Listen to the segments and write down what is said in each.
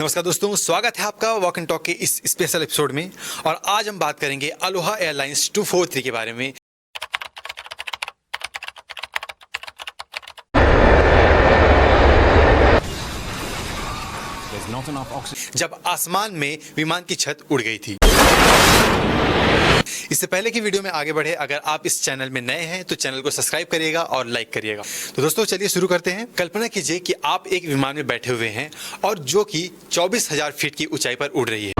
नमस्कार दोस्तों, स्वागत है आपका वॉक एंड टॉक के इस स्पेशल एपिसोड में। और आज हम बात करेंगे अलोहा एयरलाइंस 243 के बारे में। जब आसमान में विमान की छत उड़ गई थी। इससे पहले की वीडियो में आगे बढ़े, अगर आप इस चैनल में नए हैं तो चैनल को सब्सक्राइब करिएगा और लाइक करिएगा। तो दोस्तों चलिए शुरू करते हैं। कल्पना कीजिए कि आप एक विमान में बैठे हुए हैं और जो कि 24,000 फीट की ऊंचाई पर उड़ रही है।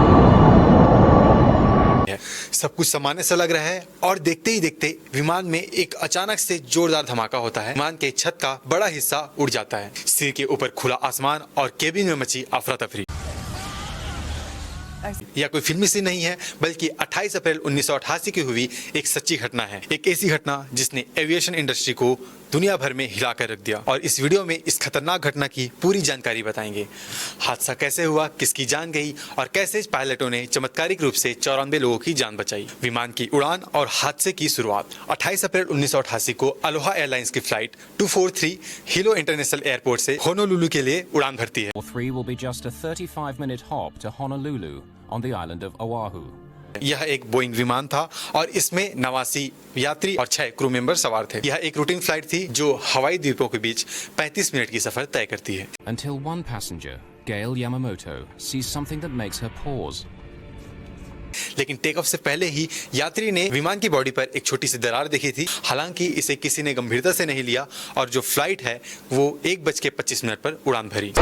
सब कुछ सामान्य सा लग रहा है और देखते ही देखते विमान में एक अचानक से जोरदार धमाका होता है। विमान के छत का बड़ा हिस्सा उड़ जाता है। सिर के ऊपर खुला आसमान और केबिन में मची अफरा तफरी। यह कोई फिल्मी सीन नहीं है, बल्कि 28 अप्रैल 1988 की हुई एक सच्ची घटना है। एक ऐसी घटना जिसने एविएशन इंडस्ट्री को दुनिया भर में हिलाकर रख दिया। और इस वीडियो में इस खतरनाक घटना की पूरी जानकारी बताएंगे। हादसा कैसे हुआ, किसकी जान गई और कैसे पायलटों ने चमत्कारिक रूप से 94 लोगों की जान बचाई। विमान की उड़ान और हादसे की शुरुआत। 28 अप्रैल 1988 को अलोहा एयरलाइंस की फ्लाइट 243 हिलो इंटरनेशनल एयरपोर्ट से होनोलुलु के लिए उड़ान भरती है। On the island of Oahu. यह एक बोइंग विमान था और इसमें 89 यात्री और 6 क्रू मेंबर सवार थे। यह एक रूटीन फ्लाइट थी जो हवाई द्वीपों के बीच 35 मिनट की सफर तय करती है। Until one passenger, Gail Yamamoto, sees something that makes her pause. लेकिन टेक ऑफ से पहले ही यात्री ने विमान की बॉडी पर एक छोटी सी दरार देखी थी। हालांकि इसे किसी ने गंभीरता से नहीं लिया और जो फ्लाइट है वो 1:25 पर उड़ान भरी।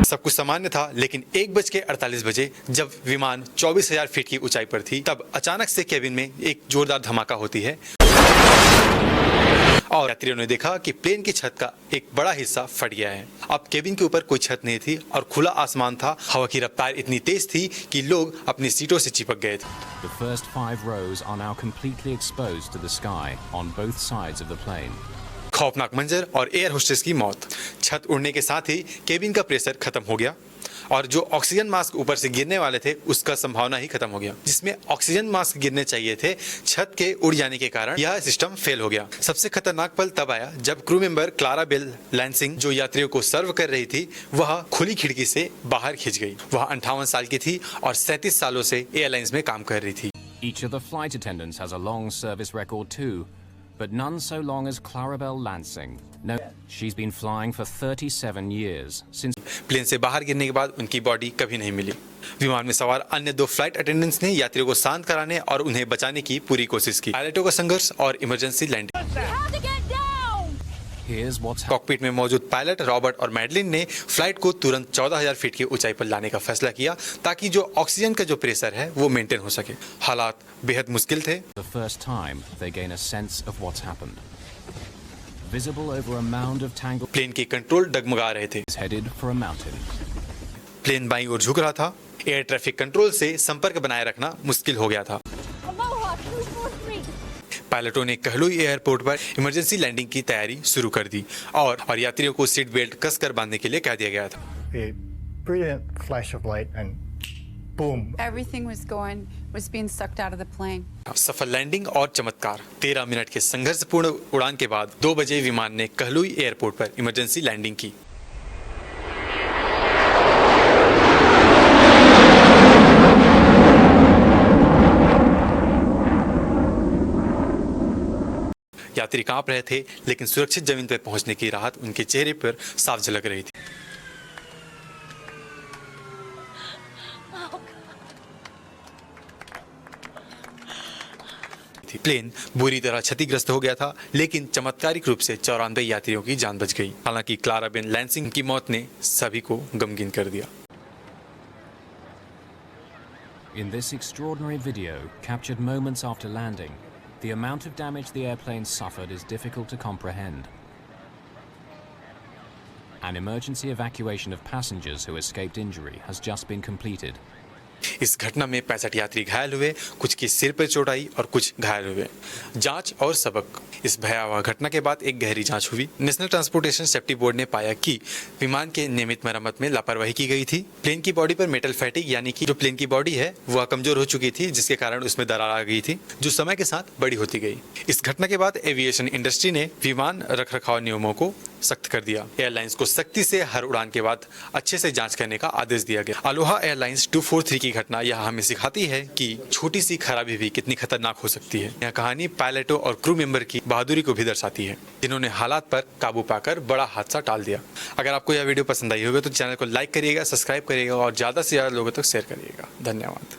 सब कुछ सामान्य था, लेकिन 1:48 जब विमान 24,000 फीट की ऊंचाई पर थी, तब अचानक से केबिन में एक जोरदार धमाका होती है और यात्रियों ने देखा कि प्लेन की छत का एक बड़ा हिस्सा फट गया है। अब केबिन के ऊपर कोई छत नहीं थी और खुला आसमान था। हवा की रफ्तार इतनी तेज थी कि लोग अपनी सीटों से चिपक गए थे। The first 5 rows are now completely exposed to the sky on both sides of the plane. खौफनाक मंजर और एयर होस्टेस की मौत। छत उड़ने के साथ ही केबिन का प्रेशर खत्म हो गया और जो ऑक्सीजन मास्क ऊपर से गिरने वाले थे उसका संभावना ही खत्म हो गया। जिसमें ऑक्सीजन मास्क गिरने चाहिए थे, छत के उड़ जाने के कारण यह सिस्टम फेल हो गया। सबसे खतरनाक पल तब आया जब crew member Clara Bell Lansing, जो यात्रियों को सर्व कर रही थी, वह खुली खिड़की से बाहर खिंच गई। वह 58 साल की थी और 37 सालों से एयरलाइंस में काम कर रही थी। Each of the flight attendants has a long service record too, but none so long as Clarabelle Lansing. No, she's been flying for 37 years since. Plane से बाहर गिरने के बाद उनकी बॉडी कभी नहीं मिली। विमान में सवार अन्य 2 फ्लाइट अटेंडेंट्स ने यात्रियों को शांत कराने और उन्हें बचाने की पूरी कोशिश की। पायलटों का संघर्ष और emergency landing. Here's what's cockpit में मौजूद पायलट रॉबर्ट और मैडलिन ने फ्लाइट को तुरंत 14,000 फीट की ऊंचाई पर लाने का फैसला किया ताकि जो ऑक्सीजन का जो प्रेशर है वो मेंटेन हो सके। हालात बेहद मुश्किल थे। the first time they gain a sense of what's happened. Visible over a mound of tangled plane के कंट्रोल डगमगा रहे थे। is headed for a mountain. Plane बाईं ओर झुक रहा था। एयर ट्रैफिक कंट्रोल से संपर्क बनाए रखना मुश्किल हो गया था। पायलटों ने कहलुई एयरपोर्ट पर इमरजेंसी लैंडिंग की तैयारी शुरू कर दी और यात्रियों को सीट बेल्ट कसकर बांधने के लिए कह दिया गया था। A brilliant flash of light and boom. Everything was being sucked out of the plane. सफल लैंडिंग और चमत्कार। 13 मिनट के संघर्षपूर्ण उड़ान के बाद 2 बजे विमान ने कहलुई एयरपोर्ट पर इमरजेंसी लैंडिंग की। यात्री कांप रहे थे, लेकिन सुरक्षित जमीन पर पहुंचने की राहत उनके चेहरे पर साफ झलक रही थी। प्लेन बुरी तरह क्षतिग्रस्त हो गया था, लेकिन चमत्कारिक रूप से 94 यात्रियों की जान बच गई। हालांकि क्लारा बेल लैंसिंग की मौत ने सभी को गमगीन कर दिया। In this extraordinary video, captured moments after landing, the amount of damage the airplane suffered is difficult to comprehend. An emergency evacuation of passengers who escaped injury has just been completed. इस घटना में 65 यात्री घायल हुए, कुछ की सिर पर चोट आई और कुछ घायल हुए। जांच और सबक। इस भयावह घटना के बाद एक गहरी जांच हुई। नेशनल ट्रांसपोर्टेशन सेफ्टी बोर्ड ने पाया कि विमान के नियमित मरम्मत में लापरवाही की गई थी। प्लेन की बॉडी पर मेटल फैटिग यानी कि जो प्लेन की बॉडी है वह कमजोर हो चुकी थी, जिसके कारण उसमें दरार आ गई थी, जो समय के साथ बड़ी होती गई। इस घटना के बाद एविएशन इंडस्ट्री ने विमान रखरखाव नियमों को सख्त कर दिया। एयरलाइंस को सख्ती से हर उड़ान के बाद अच्छे से जांच करने का आदेश दिया गया। अलोहा एयरलाइंस 243 की घटना यह हमें सिखाती है कि छोटी सी खराबी भी कितनी खतरनाक हो सकती है। यह कहानी पायलटों और क्रू मेंबर की बहादुरी को भी दर्शाती है, जिन्होंने हालात पर काबू पाकर बड़ा हादसा टाल दिया। अगर आपको यह वीडियो पसंद आई होगी तो चैनल को लाइक करिएगा, सब्सक्राइब करिएगा और ज्यादा से ज्यादा लोगों तक शेयर करिएगा। धन्यवाद।